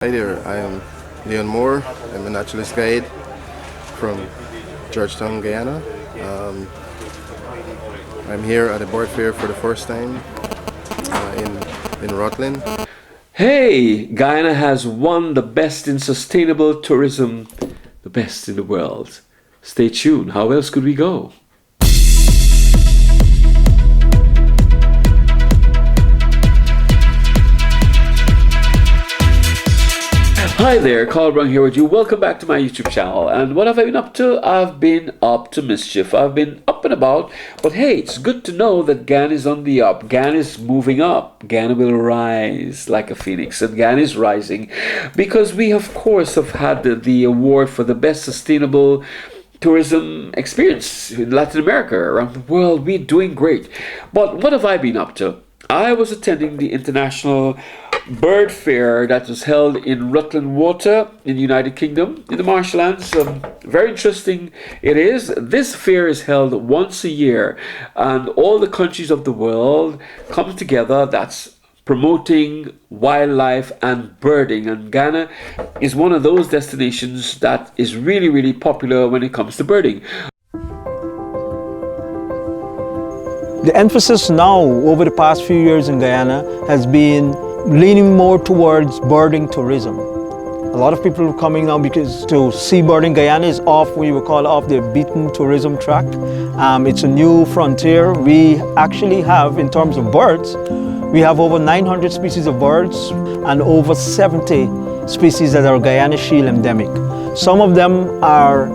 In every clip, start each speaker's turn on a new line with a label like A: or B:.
A: Hi there, I am Leon Moore. I'm a naturalist guide from Georgetown, Guyana. Um, I'm here at the board fair for the first time in Rutland.
B: Hey, Guyana has won the best in sustainable tourism, the best in the world. Stay tuned. How else could we go? Hi there, Carl Browne here with you. Welcome back to my YouTube channel. And what have I been up to? I've been up to mischief. I've been up and about. But hey, it's good to know that Guyana is on the up. Guyana is moving up. Guyana will rise like a phoenix. And Guyana is rising because we, of course, have had the award for the best sustainable tourism experience in Latin America, around the world. We're doing great. But what have I been up to? I was attending the international bird fair that was held in Rutland Water in the United Kingdom, in the Marshlands. Very interesting it is. This fair is held once a year, and all the countries of the world come together. That's promoting wildlife and birding, and Ghana is one of those destinations that is really, really popular when it comes to birding.
C: The emphasis now over the past few years in Guyana has been leaning more towards birding tourism. A lot of people are coming now because to see birding. Guyana is off, we would call off the beaten tourism track. It's a new frontier. We actually have, in terms of birds, we have over 900 species of birds and over 70 species that are Guyana Shield endemic. Some of them are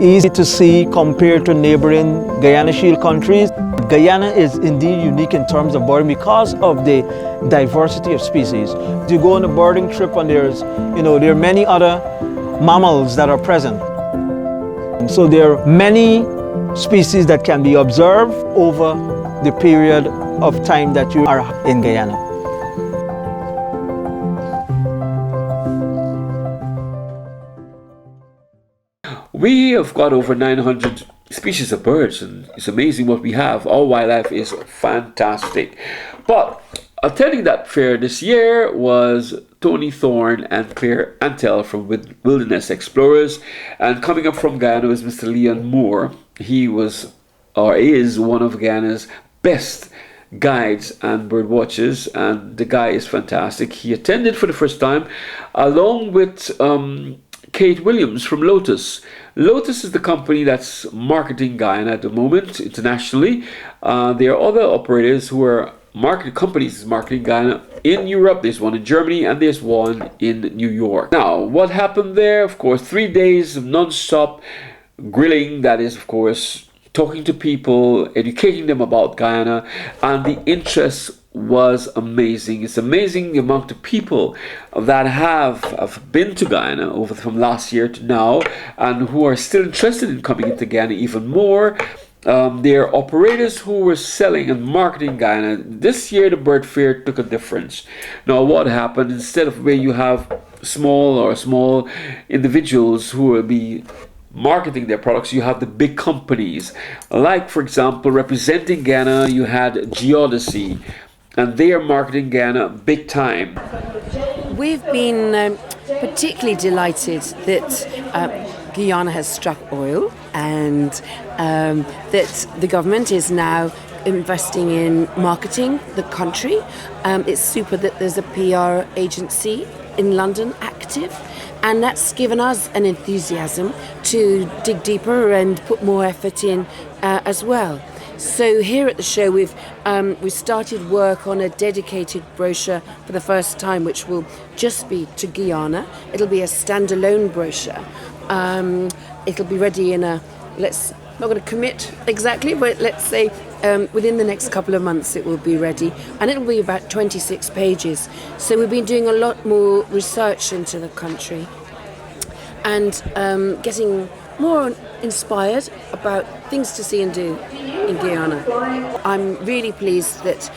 C: easy to see compared to neighboring Guyana Shield countries. Guyana is indeed unique in terms of birding because of the diversity of species. You go on a birding trip and there are many other mammals that are present. So there are many species that can be observed over the period of time that you are in Guyana.
B: We have got over 900 species of birds, and it's amazing what we have. Our wildlife is fantastic. But attending that fair this year was Tony Thorne and Claire Antel from Wilderness Explorers, and coming up from Guyana was Mr. Leon Moore. He was, or is, one of Guyana's best guides and bird watchers, and the guy is fantastic. He attended for the first time along with Kate Williams from Lotus. Lotus is the company that's marketing Guyana at the moment internationally. There are other operators who are companies marketing Guyana in Europe. There's one in Germany and there's one in New York. Now, what happened there? Of course, 3 days of non-stop grilling. That is, of course, talking to people, educating them about Guyana, and the interest was amazing. It's amazing the amount of people that have been to Guyana over from last year to now and who are still interested in coming into Guyana even more. There are operators who were selling and marketing Guyana. This year the bird fair took a difference. Now what happened, instead of where you have small individuals who will be marketing their products, you have the big companies. Like, for example, representing Guyana, you had Geodesy, and they are marketing Guyana big time.
D: We've been particularly delighted that Guyana has struck oil, and that the government is now investing in marketing the country. It's super that there's a PR agency in London active, and that's given us an enthusiasm to dig deeper and put more effort in as well. So here at the show we've started work on a dedicated brochure for the first time, which will just be to Guyana. It'll be a standalone brochure. It'll be ready in not going to commit exactly, but let's say within the next couple of months it will be ready, and it'll be about 26 pages. So we've been doing a lot more research into the country and getting more inspired about things to see and do in Guyana. I'm really pleased that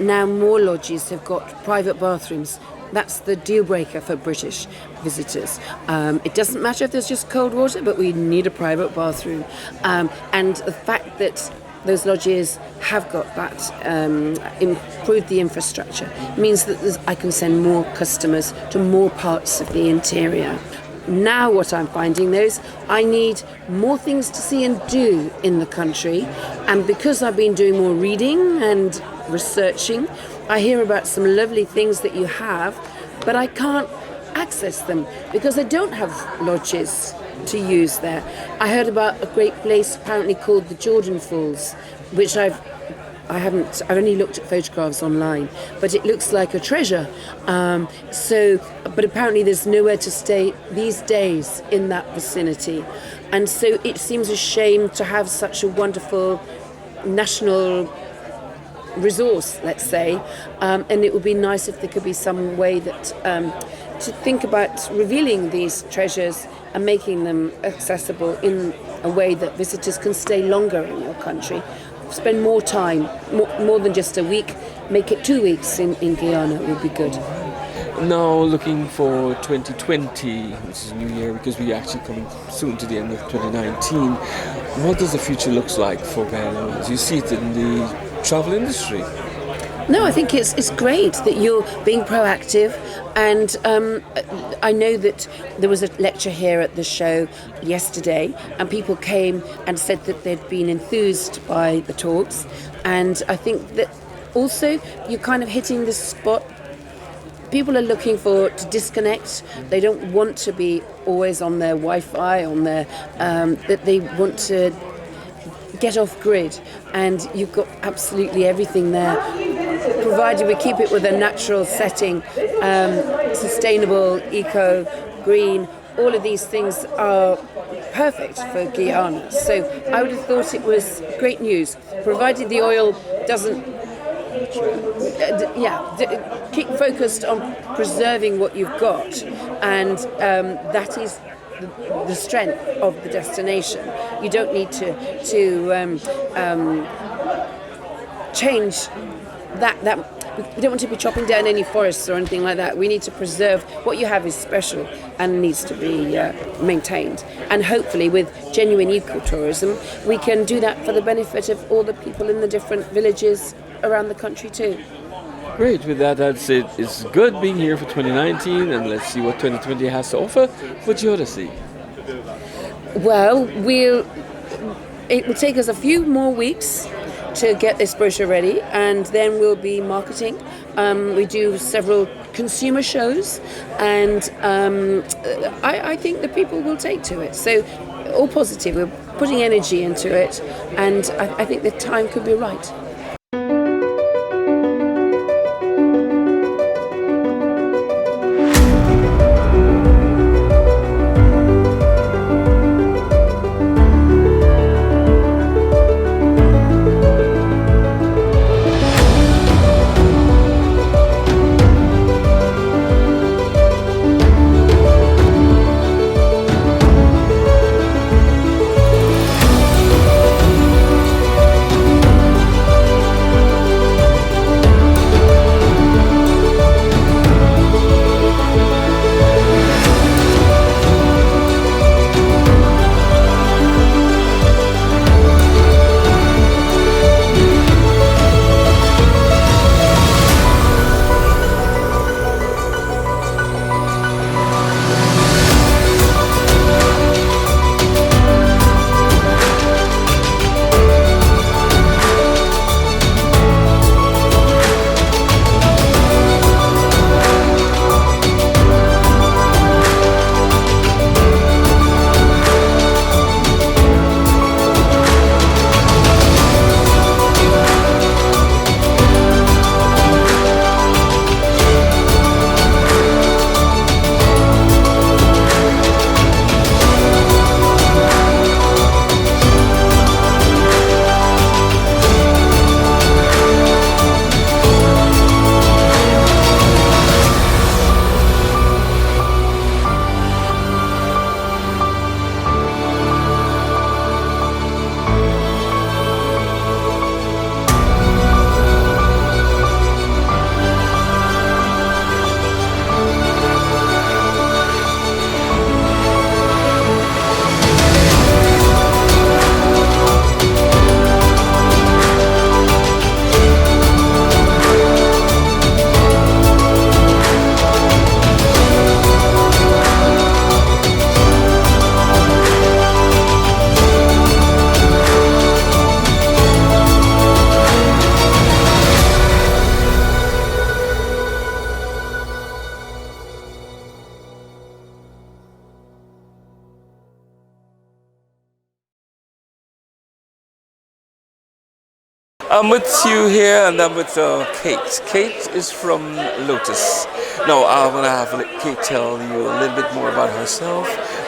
D: now more lodges have got private bathrooms. That's the deal breaker for British visitors. It doesn't matter if there's just cold water, but we need a private bathroom. And the fact that those lodges have got that improved the infrastructure. It means that I can send more customers to more parts of the interior. Now what I'm finding though is I need more things to see and do in the country, and because I've been doing more reading and researching, I hear about some lovely things that you have, but I can't access them because I don't have lodges to use there. I heard about a great place apparently called the Jordan Falls, which I've only looked at photographs online, but it looks like a treasure. But apparently there's nowhere to stay these days in that vicinity. And so it seems a shame to have such a wonderful national resource, let's say, and it would be nice if there could be some way that to think about revealing these treasures and making them accessible in a way that visitors can stay longer in your country, spend more time, more than just a week, make it 2 weeks in Guyana would be good.
B: Now looking for 2020, which is a new year because we're actually coming soon to the end of 2019, what does the future look like for Guyana as you see it in the travel industry?
D: No, I think it's great that you're being proactive, and I know that there was a lecture here at the show yesterday, and people came and said that they'd been enthused by the talks, and I think that also you're kind of hitting the spot. People are looking to disconnect. They don't want to be always on their Wi-Fi, that they want to get off grid, and you've got absolutely everything there, provided we keep it with a natural setting, sustainable, eco, green. All of these things are perfect for Guyana. So I would have thought it was great news, provided the oil doesn't. Keep focused on preserving what you've got, and that is the strength of the destination. You don't need to change that. We don't want to be chopping down any forests or anything like that. We need to preserve what you have is special and needs to be maintained. And hopefully with genuine ecotourism, we can do that for the benefit of all the people in the different villages around the country too.
B: Great. With that, I'd say it's good being here for 2019, and let's see what 2020 has to offer for Geodesy.
D: Well, it will take us a few more weeks to get this brochure ready, and then we'll be marketing. We do several consumer shows, and I think the people will take to it. So, all positive. We're putting energy into it, and I think the time could be right.
E: I'm with you here, and I'm with Kate. Kate is from Lotus. Now, I'm going to have Kate tell you a little bit more about herself,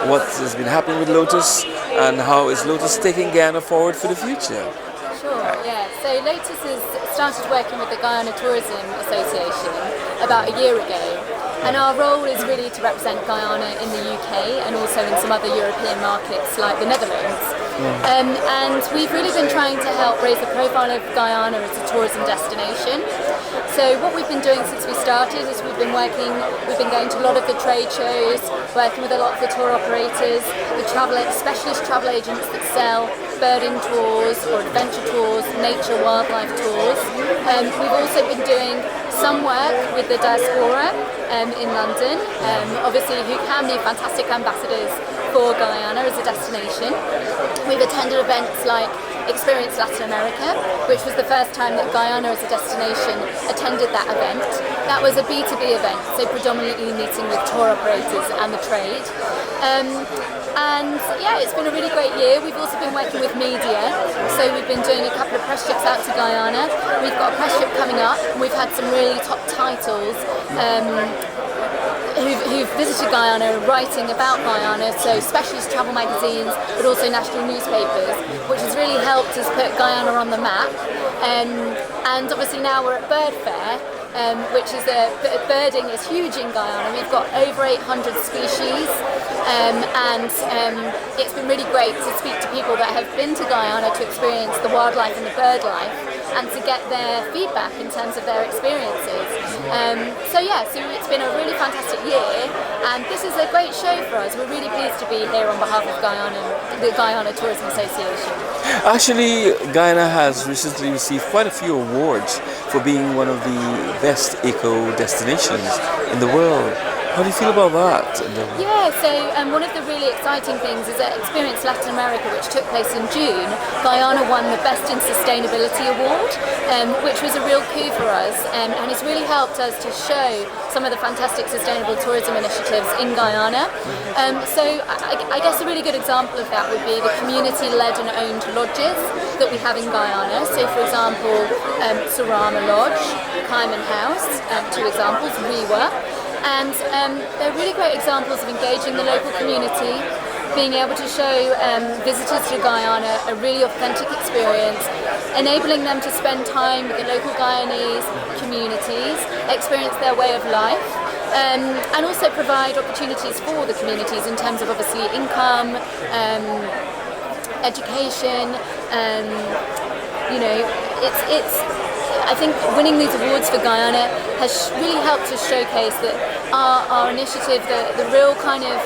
E: what has been happening with Lotus, and how is Lotus taking Guyana forward for the future.
F: Sure, yeah. So Lotus has started working with the Guyana Tourism Association about a year ago. And our role is really to represent Guyana in the UK and also in some other European markets like the Netherlands. And we've really been trying to help raise the profile of Guyana as a tourism destination. So what we've been doing since we started is we've been going to a lot of the trade shows, working with a lot of the tour operators, the specialist travel agents that sell birding tours or adventure tours, nature wildlife tours. We've also been doing some work with the diaspora in London, obviously who can be fantastic ambassadors for Guyana as a destination. We've attended events like Experience Latin America, which was the first time that Guyana as a destination attended that event. That was a B2B event, so predominantly meeting with tour operators and the trade. And yeah, it's been a really great year. We've also been working with media, so we've been doing a couple of press trips out to Guyana. We've got a press trip coming up, and we've had some really top titles who've visited Guyana writing about Guyana, so specialist travel magazines, but also national newspapers, which has really helped us put Guyana on the map. And obviously now we're at Bird Fair, which is birding is huge in Guyana. We've got over 800 species, and it's been really great to speak to people that have been to Guyana to experience the wildlife and the bird life, and to get their feedback in terms of their experiences. So it's been a really fantastic year, and this is a great show for us. We're really pleased to be here on behalf of Guyana, the Guyana Tourism Association.
E: Actually, Guyana has recently received quite a few awards for being one of the best eco destinations in the world. How do you feel about that?
F: Yeah, so one of the really exciting things is that Experience Latin America, which took place in June, Guyana won the Best in Sustainability Award, which was a real coup for us, and it's really helped us to show some of the fantastic sustainable tourism initiatives in Guyana. So I guess a really good example of that would be the community-led and owned lodges that we have in Guyana. So for example, Surama Lodge, Cayman House, two examples, Rewa. And they're really great examples of engaging the local community, being able to show visitors to Guyana a really authentic experience, enabling them to spend time with the local Guyanese communities, experience their way of life, and also provide opportunities for the communities in terms of obviously income, education. I think winning these awards for Guyana has really helped us showcase that our initiative, the real kind of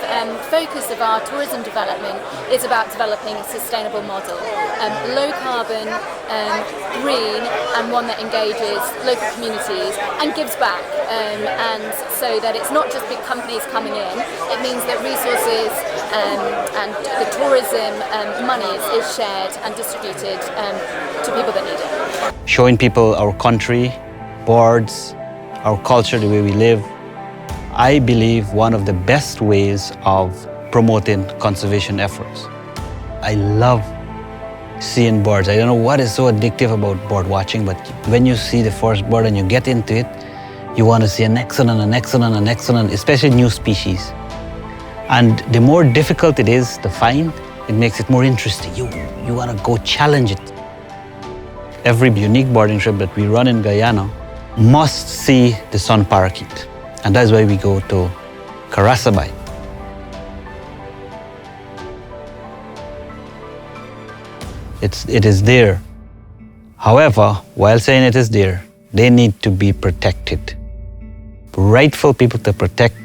F: focus of our tourism development is about developing a sustainable model, low carbon, green, and one that engages local communities and gives back, and so that it's not just big companies coming in. It means that resources and the tourism money is shared and distributed to people that need it.
G: Showing people our country, birds, our culture, the way we live, I believe one of the best ways of promoting conservation efforts. I love seeing birds. I don't know what is so addictive about bird watching, but when you see the first bird and you get into it, you want to see an excellent, especially new species. And the more difficult it is to find, it makes it more interesting. You want to go challenge it. Every unique birding trip that we run in Guyana must see the sun parakeet. And that's why we go to Carasabai. It is there. However, while saying it is there, they need to be protected. Rightful people to protect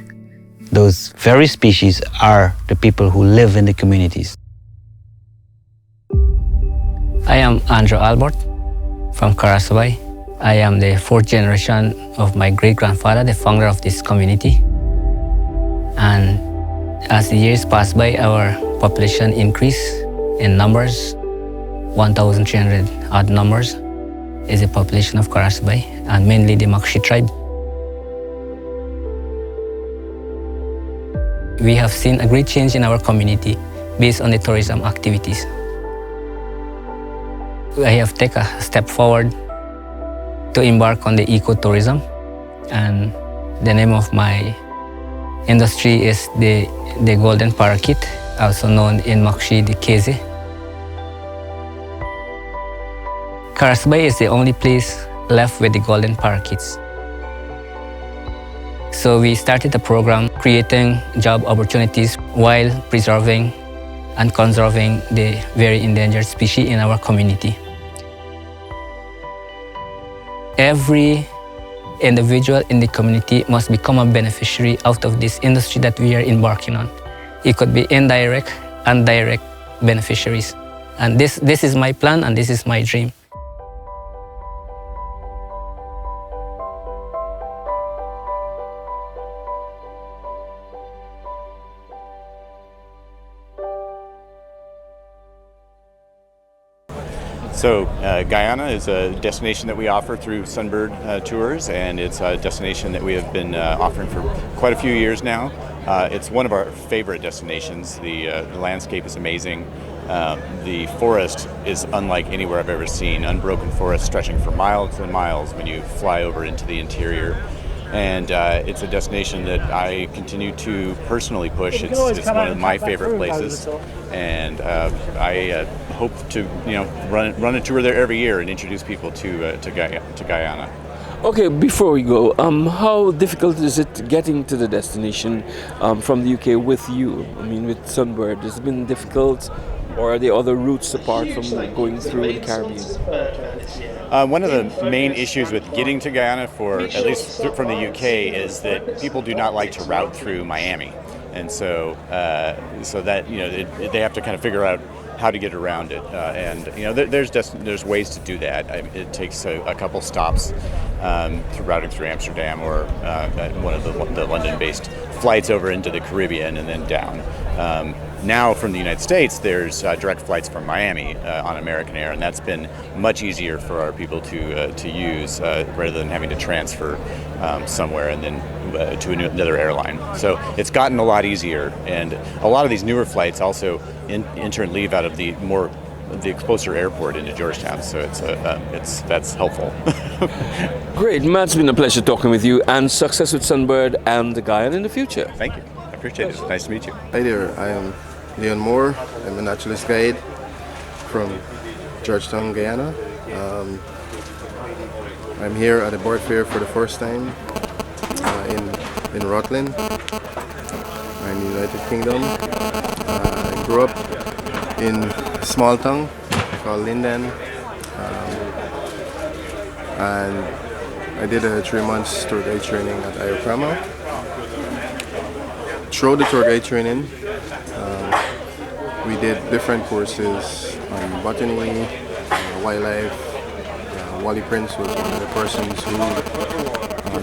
G: those very species are the people who live in the communities.
H: I am Andrew Albert from Carasabai. I am the fourth generation of my great-grandfather, the founder of this community. And as the years pass by, our population increased in numbers. 1,300 odd numbers is the population of Carasabai, and mainly the Makshi tribe. We have seen a great change in our community based on the tourism activities. I have taken a step forward to embark on the ecotourism, and the name of my industry is the golden parakeet, also known in Makshi the keze. Karasbay is the only place left with the golden parakeets. So we started a program creating job opportunities while preserving and conserving the very endangered species in our community. Every individual in the community must become a beneficiary out of this industry that we are embarking on. It could be indirect and direct beneficiaries. And this is my plan and this is my dream.
I: So Guyana is a destination that we offer through Sunbird Tours, and it's a destination that we have been offering for quite a few years now. It's one of our favorite destinations. The landscape is amazing. The forest is unlike anywhere I've ever seen. Unbroken forest stretching for miles and miles when you fly over into the interior. And it's a destination that I continue to personally push. It's one of my favorite places, and I hope to run a tour there every year and introduce people to Guyana.
E: Okay, before we go, how difficult is it getting to the destination from the UK with you? I mean, with Sunbird, has it been difficult, or are there other routes apart from going through the Caribbean?
I: One of the main issues with getting to Guyana, at least from the UK, is that people do not like to route through Miami, and so that they have to kind of figure out how to get around it. There's ways to do that. It takes a couple stops through routing through Amsterdam or one of the London-based flights over into the Caribbean and then down. Now from the United States, there's direct flights from Miami on American Air, and that's been much easier for our people to use rather than having to transfer somewhere and then to another airline. So it's gotten a lot easier, and a lot of these newer flights also enter and leave out of the closer airport into Georgetown. So that's helpful.
E: Great, Matt, it's been a pleasure talking with you, and success with Sunbird and the Guyana in the future.
I: Thank you. I appreciate it. Nice to meet you.
A: Hi there, I am Leon Moore. I'm a naturalist guide from Georgetown, Guyana. I'm here at a board fair for the first time in Rutland, in the United Kingdom. I grew up in a small town called Linden, and I did a 3 months tour guide training at Iocrama. Throughout the tour guide training, we did different courses on botany, wildlife. Wally Prince was one of the persons who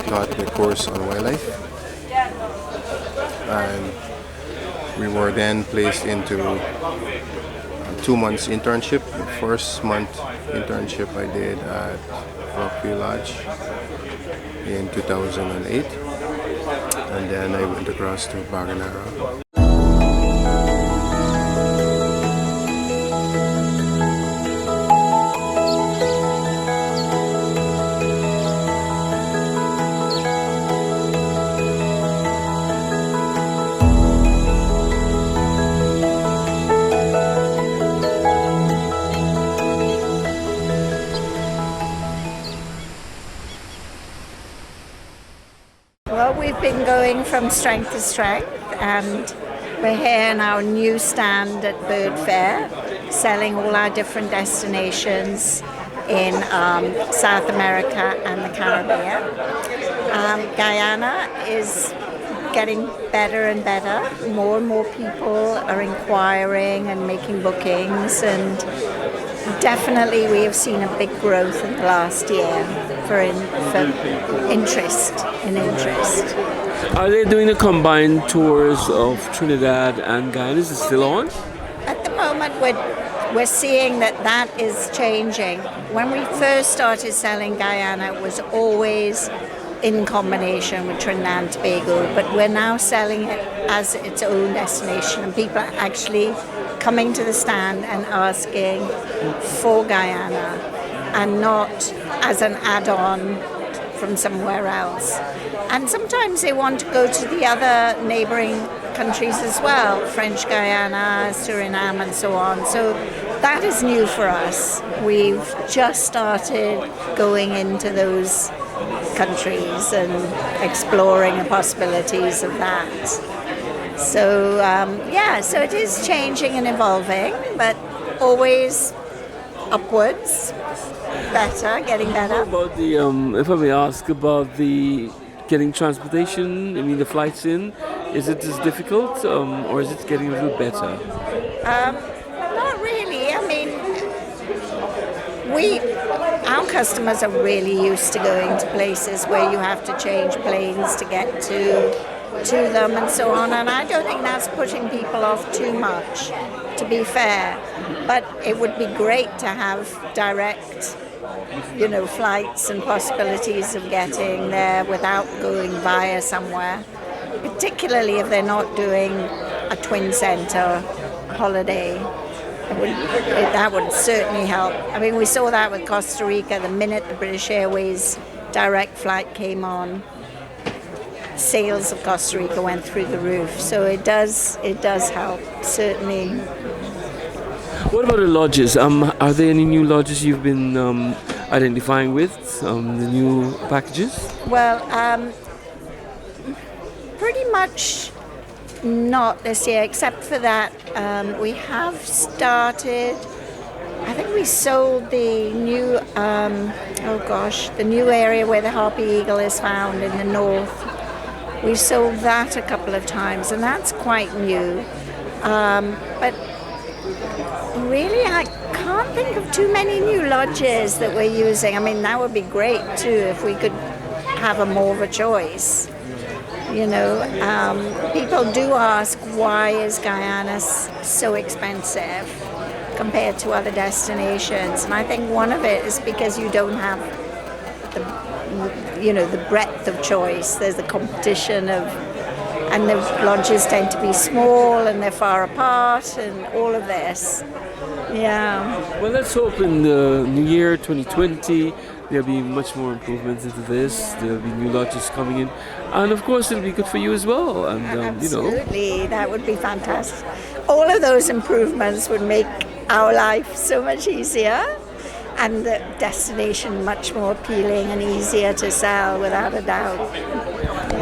A: taught the course on wildlife, and we were then placed into a 2 months internship. The first month internship I did at Rockview Lodge in 2008, and then I went across to Baganara.
J: Well, we've been going from strength to strength, and we're here in our new stand at Bird Fair, selling all our different destinations in South America and the Caribbean. Guyana is getting better and better. More and more people are inquiring and making bookings, and definitely we have seen a big growth in the last year for interest.
E: Are they doing the combined tours of Trinidad and Guyana? Is it still on?
J: At the moment, we're seeing that is changing. When we first started selling Guyana, it was always in combination with Trinidad and Tobago, but we're now selling it as its own destination, and people are actually coming to the stand and asking for Guyana and not as an add-on from somewhere else. And sometimes they want to go to the other neighboring countries as well, French Guyana, Suriname, and so on. So that is new for us. We've just started going into those countries and exploring the possibilities of that. So so it is changing and evolving, but always upwards, better, getting better.
B: About the, if I may ask about the getting transportation, I mean the flights in, is it as difficult or is it getting a little better?
J: Not really. I mean, our customers are really used to going to places where you have to change planes to get to them and so on, and I don't think that's putting people off too much, to be fair. But it would be great to have direct, flights and possibilities of getting there without going via somewhere, particularly if they're not doing a twin center holiday. That would certainly help. I mean, we saw that with Costa Rica. The minute the British Airways direct flight came on, sales of Costa Rica went through the roof. So it does help, certainly.
B: What about the lodges? Are there any new lodges you've been identifying with, the new packages?
J: Well, pretty much not this year, except for that we have started, I think we sold the new, the new area where the harpy eagle is found in the north. We sold that a couple of times, and that's quite new. But really, I can't think of too many new lodges that we're using. I mean, that would be great too if we could have more of a choice. People do ask, why is Guyana so expensive compared to other destinations? And I think one of it is because you don't have the breadth of choice. There's the competition and the lodges tend to be small and they're far apart and all of this. Yeah.
B: Well, let's hope in the new year 2020 there'll be much more improvements into this. There'll be new lodges coming in, and of course it'll be good for you as well. And
J: absolutely, that would be fantastic. All of those improvements would make our life so much easier, and the destination much more appealing and easier to sell, without a doubt.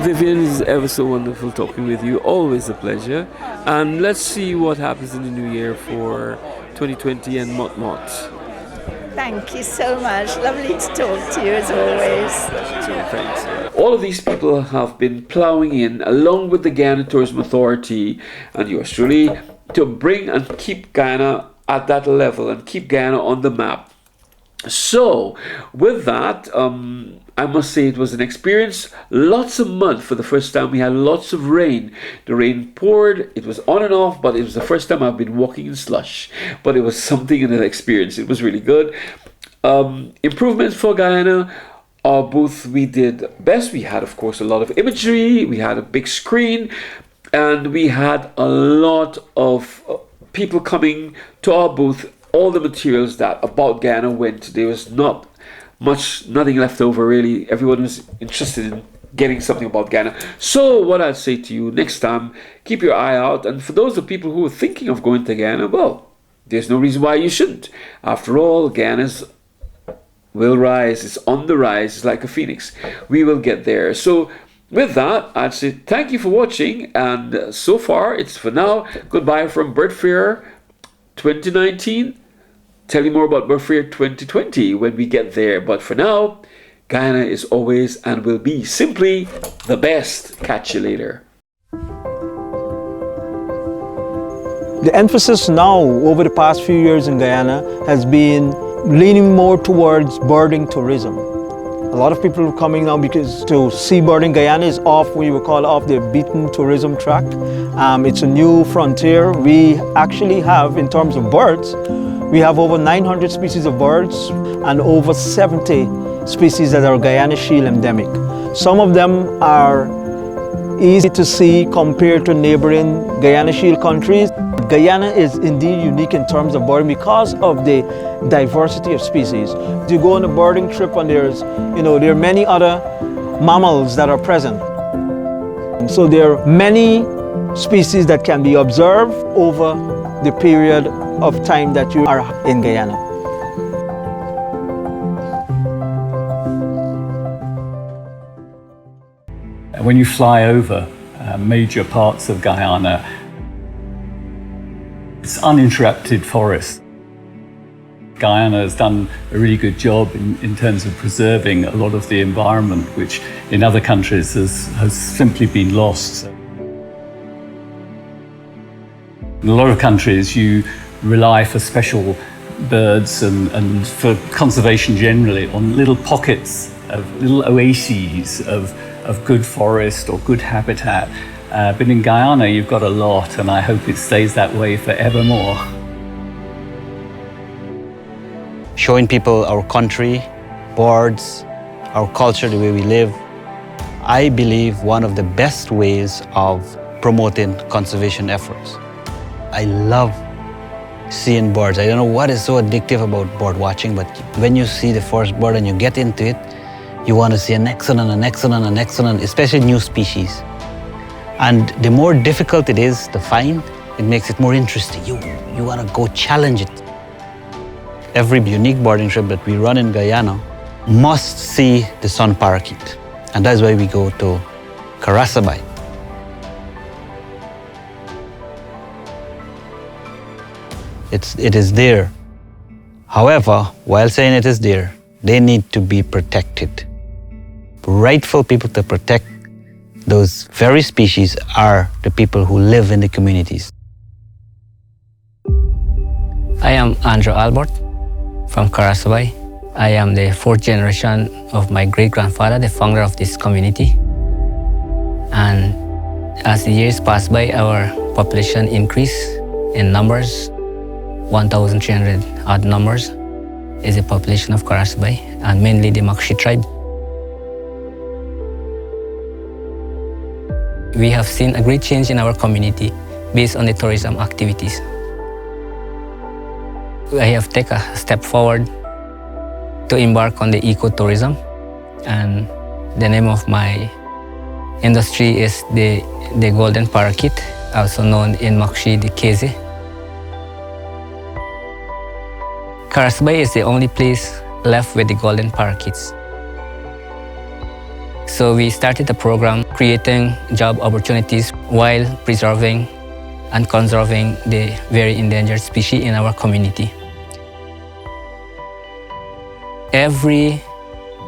B: Vivian, it's ever so wonderful talking with you. Always a pleasure. And let's see what happens in the new year for 2020 and Mot.
J: Thank you so much. Lovely to talk to you as always.
B: Thanks. All of these people have been ploughing in, along with the Guyana Tourism Authority and yours truly, to bring and keep Guyana at that level and keep Guyana on the map. So, with that, I must say it was an experience. Lots of mud for the first time. We had lots of rain. The rain poured. It was on and off, but it was the first time I've been walking in slush. But it was something in an experience. It was really good. Improvements for Guyana. Our booth, we did best. We had, of course, a lot of imagery. We had a big screen. And we had a lot of people coming to our booth. All the materials that about Guyana went. There was nothing left over really. Everyone was interested in getting something about Guyana. So what I'd say to you next time, keep your eye out. And for those of people who are thinking of going to Guyana, well, there's no reason why you shouldn't. After all, Guyana's will rise. It's on the rise. It's like a phoenix. We will get there. So with that, I'd say thank you for watching. And so far, it's for now. Goodbye from Bird Fair 2019. Tell you more about Bird Fair 2020 when we get there. But for now, Guyana is always and will be simply the best. Catch you later.
C: The emphasis now over the past few years in Guyana has been leaning more towards birding tourism. A lot of people are coming now because to see birding. Guyana is off, we would call off the beaten tourism track. It's a new frontier. We actually have, in terms of birds, we have over 900 species of birds and over 70 species that are Guyana Shield endemic. Some of them are easy to see compared to neighboring Guyana Shield countries. Guyana is indeed unique in terms of birding because of the diversity of species. You go on a birding trip and there are many other mammals that are present. And so there are many species that can be observed over the period of time that you are in Guyana.
K: When you fly over major parts of Guyana, it's uninterrupted forest. Guyana has done a really good job in terms of preserving a lot of the environment, which in other countries has simply been lost. In a lot of countries, you rely for special birds and for conservation generally on little pockets of little oases of good forest or good habitat. But in Guyana, you've got a lot, and I hope it stays that way forevermore.
G: Showing people our country, birds, our culture, the way we live, I believe one of the best ways of promoting conservation efforts. I love seeing birds. I don't know what is so addictive about bird watching, but when you see the first bird and you get into it, you want to see an excellent, especially new species. And the more difficult it is to find, it makes it more interesting. You want to go challenge it. Every unique birding trip that we run in Guyana must see the sun parakeet. And that's why we go to Karasabai. It is there. However, while saying it is there, they need to be protected. Rightful people to protect those very species are the people who live in the communities.
H: I am Andrew Albert from Karasabai. I am the fourth generation of my great-grandfather, the founder of this community. And as the years pass by, our population increased in numbers. 1,300 odd numbers is the population of Karasabai, and mainly the Makshi tribe. We have seen a great change in our community based on the tourism activities. I have taken a step forward to embark on the ecotourism, and the name of my industry is the golden parakeet, also known in Makshi the keze. Karasabai is the only place left with the golden parakeets. So we started a program creating job opportunities while preserving and conserving the very endangered species in our community. Every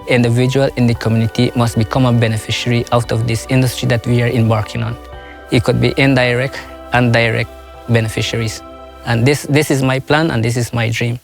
H: individual in the community must become a beneficiary out of this industry that we are embarking on. It could be indirect and direct beneficiaries. And this is my plan, and this is my dream.